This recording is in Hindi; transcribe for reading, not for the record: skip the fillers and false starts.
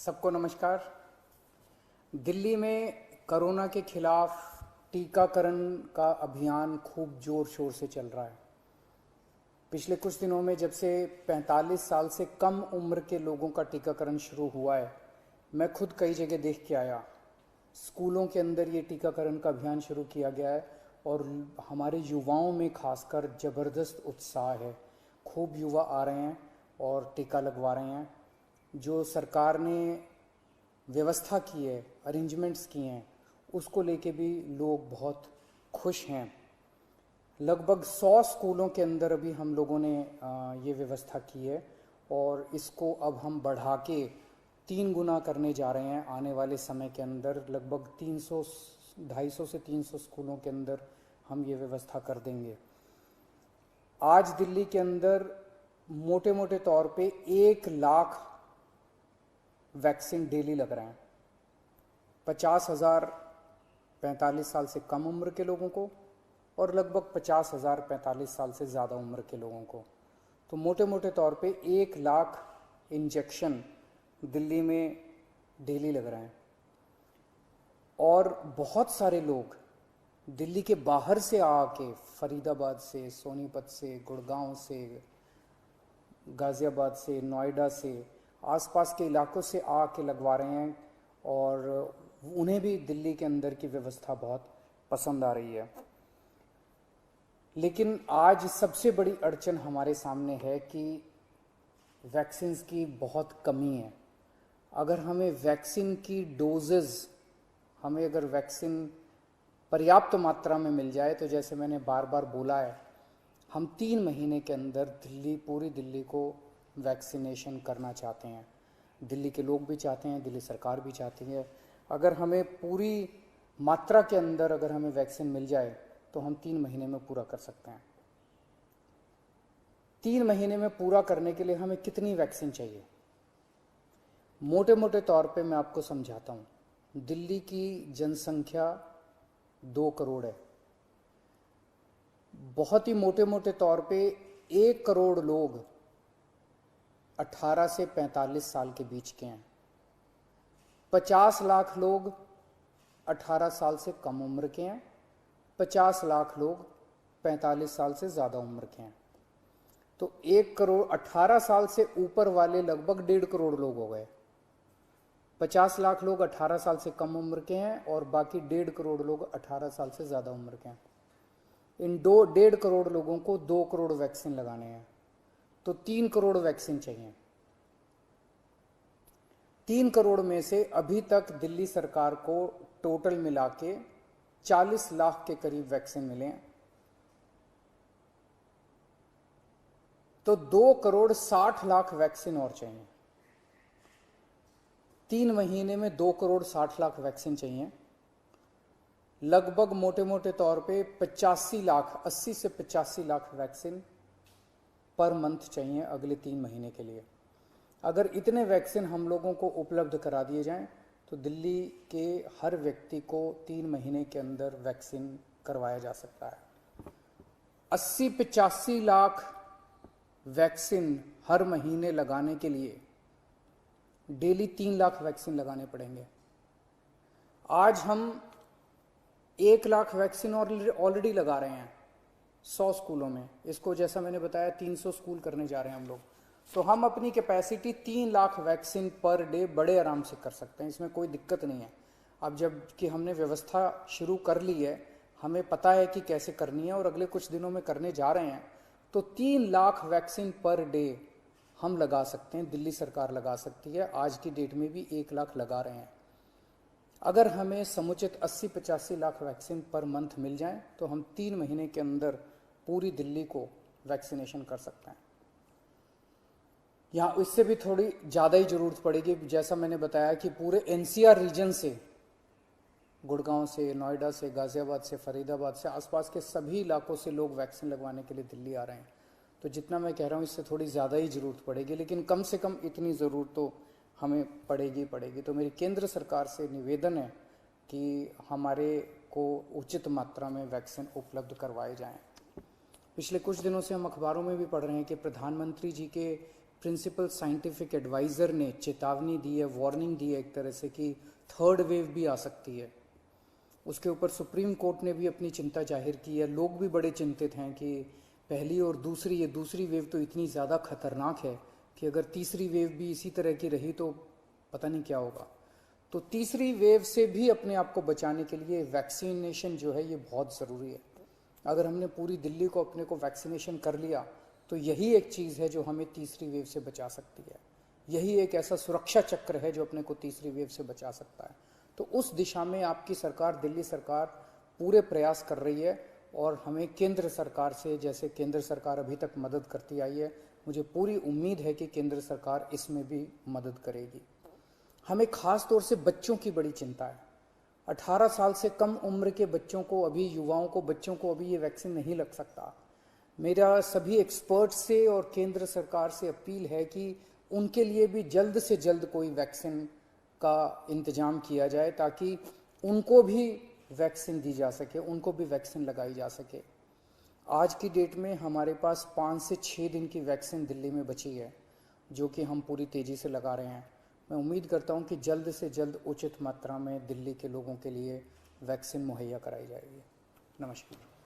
सबको नमस्कार। दिल्ली में कोरोना के खिलाफ टीकाकरण का अभियान खूब जोर शोर से चल रहा है। पिछले कुछ दिनों में जब से 45 साल से कम उम्र के लोगों का टीकाकरण शुरू हुआ है, मैं खुद कई जगह देख के आया। स्कूलों के अंदर ये टीकाकरण का अभियान शुरू किया गया है और हमारे युवाओं में खासकर ज़बरदस्त उत्साह है। खूब युवा आ रहे हैं और टीका लगवा रहे हैं। जो सरकार ने व्यवस्था की है, अरेंजमेंट्स किए हैं, उसको लेके भी लोग बहुत खुश हैं। लगभग 100 स्कूलों के अंदर अभी हम लोगों ने ये व्यवस्था की है और इसको अब हम बढ़ा के 3 गुना करने जा रहे हैं। आने वाले समय के अंदर लगभग 250 से 300 स्कूलों के अंदर हम ये व्यवस्था कर देंगे। आज दिल्ली के अंदर मोटे मोटे तौर पे 1 लाख वैक्सीन डेली लग रहे हैं। 50,000 45 साल से कम उम्र के लोगों को और लगभग 50,000 45 साल से ज़्यादा उम्र के लोगों को। तो मोटे मोटे तौर पे 1 लाख इंजेक्शन दिल्ली में डेली लग रहे हैं। और बहुत सारे लोग दिल्ली के बाहर से आके, फरीदाबाद से, सोनीपत से, गुड़गांव से, गाज़ियाबाद से, नोएडा से, आसपास के इलाकों से आके लगवा रहे हैं और उन्हें भी दिल्ली के अंदर की व्यवस्था बहुत पसंद आ रही है। लेकिन आज सबसे बड़ी अड़चन हमारे सामने है कि वैक्सीन्स की बहुत कमी है। अगर हमें वैक्सीन की डोजेज़, हमें अगर वैक्सीन पर्याप्त मात्रा में मिल जाए तो जैसे मैंने बार बार बोला है, हम 3 महीने के अंदर पूरी दिल्ली को वैक्सीनेशन करना चाहते हैं। दिल्ली के लोग भी चाहते हैं, दिल्ली सरकार भी चाहती है। अगर हमें पूरी मात्रा के अंदर अगर हमें वैक्सीन मिल जाए तो हम 3 महीने में पूरा कर सकते हैं। 3 महीने में पूरा करने के लिए हमें कितनी वैक्सीन चाहिए? मोटे मोटे तौर पे मैं आपको समझाता हूँ। दिल्ली की जनसंख्या 2 करोड़ है। बहुत ही मोटे मोटे तौर पे 1 करोड़ लोग 18 से 45 साल के बीच के हैं। 50 लाख लोग 18 साल से कम उम्र के हैं। 50 लाख लोग 45 साल से ज़्यादा उम्र के हैं। तो 1 करोड़ 18 साल से ऊपर वाले लगभग 1.5 करोड़ लोग हो गए। 50 लाख लोग 18 साल से कम उम्र के हैं और बाकी 1.5 करोड़ लोग 18 साल से ज़्यादा उम्र के हैं। इन 1.5 करोड़ लोगों को 2 करोड़ वैक्सीन लगाने हैं, तो 3 करोड़ वैक्सीन चाहिए। 3 करोड़ में से अभी तक दिल्ली सरकार को टोटल मिला के 40 लाख के करीब वैक्सीन मिले हैं। तो 2 करोड़ 60 लाख वैक्सीन और चाहिए। 3 महीने में 2 करोड़ 60 लाख वैक्सीन चाहिए। लगभग मोटे मोटे तौर पे 85 लाख, 80 से 85 लाख वैक्सीन पर मंथ चाहिए अगले 3 महीने के लिए। अगर इतने वैक्सीन हम लोगों को उपलब्ध करा दिए जाएं तो दिल्ली के हर व्यक्ति को 3 महीने के अंदर वैक्सीन करवाया जा सकता है। 80-85 लाख वैक्सीन हर महीने लगाने के लिए डेली 3 लाख वैक्सीन लगाने पड़ेंगे। आज हम 1 लाख वैक्सीन ऑलरेडी लगा रहे हैं 100 स्कूलों में। इसको जैसा मैंने बताया 300 स्कूल करने जा रहे हैं हम लोग। तो हम अपनी capacity 3 lakh vaccine per day बड़े आराम से कर सकते हैं, इसमें कोई दिक्कत नहीं है। अब जब कि हमने व्यवस्था शुरू कर ली है, हमें पता है कि कैसे करनी है और अगले कुछ दिनों में करने जा रहे हैं, तो 3 लाख वैक्सीन पर डे हम लगा सकते हैं, दिल्ली सरकार लगा सकती है। आज की डेट में भी 1 लाख लगा रहे हैं। अगर हमें समुचित 80-85 लाख वैक्सीन पर मंथ मिल जाए तो हम 3 महीने के अंदर पूरी दिल्ली को वैक्सीनेशन कर सकते हैं। यहाँ इससे भी थोड़ी ज़्यादा ही ज़रूरत पड़ेगी। जैसा मैंने बताया कि पूरे एनसीआर रीजन से, गुड़गांव से, नोएडा से, गाज़ियाबाद से, फरीदाबाद से, आसपास के सभी इलाकों से लोग वैक्सीन लगवाने के लिए दिल्ली आ रहे हैं। तो जितना मैं कह रहा हूँ इससे थोड़ी ज़्यादा ही ज़रूरत पड़ेगी, लेकिन कम से कम इतनी ज़रूरत तो हमें पड़ेगी। तो मेरी केंद्र सरकार से निवेदन है कि हमारे को उचित मात्रा में वैक्सीन उपलब्ध करवाए जाएं। पिछले कुछ दिनों से हम अखबारों में भी पढ़ रहे हैं कि प्रधानमंत्री जी के प्रिंसिपल साइंटिफिक एडवाइज़र ने चेतावनी दी है, वार्निंग दी है एक तरह से कि थर्ड वेव भी आ सकती है। उसके ऊपर सुप्रीम कोर्ट ने भी अपनी चिंता जाहिर की है। लोग भी बड़े चिंतित हैं कि पहली और दूसरी, ये दूसरी वेव तो इतनी ज़्यादा खतरनाक है कि अगर तीसरी वेव भी इसी तरह की रही तो पता नहीं क्या होगा। तो तीसरी वेव से भी अपने आप को बचाने के लिए वैक्सीनेशन जो है ये बहुत ज़रूरी है। अगर हमने पूरी दिल्ली को अपने को वैक्सीनेशन कर लिया तो यही एक चीज़ है जो हमें तीसरी वेव से बचा सकती है। यही एक ऐसा सुरक्षा चक्र है जो अपने को तीसरी वेव से बचा सकता है। तो उस दिशा में आपकी सरकार, दिल्ली सरकार पूरे प्रयास कर रही है और हमें केंद्र सरकार से, जैसे केंद्र सरकार अभी तक मदद करती आई है, मुझे पूरी उम्मीद है कि केंद्र सरकार इसमें भी मदद करेगी। हमें खास तौर से बच्चों की बड़ी चिंता है। 18 साल से कम उम्र के बच्चों को, अभी युवाओं को, बच्चों को अभी ये वैक्सीन नहीं लग सकता। मेरा सभी एक्सपर्ट से और केंद्र सरकार से अपील है कि उनके लिए भी जल्द से जल्द कोई वैक्सीन का इंतजाम किया जाए ताकि उनको भी वैक्सीन दी जा सके, उनको भी वैक्सीन लगाई जा सके। आज की डेट में हमारे पास 5 से 6 दिन की वैक्सीन दिल्ली में बची है जो कि हम पूरी तेज़ी से लगा रहे हैं। मैं उम्मीद करता हूं कि जल्द से जल्द उचित मात्रा में दिल्ली के लोगों के लिए वैक्सीन मुहैया कराई जाएगी। नमस्कार।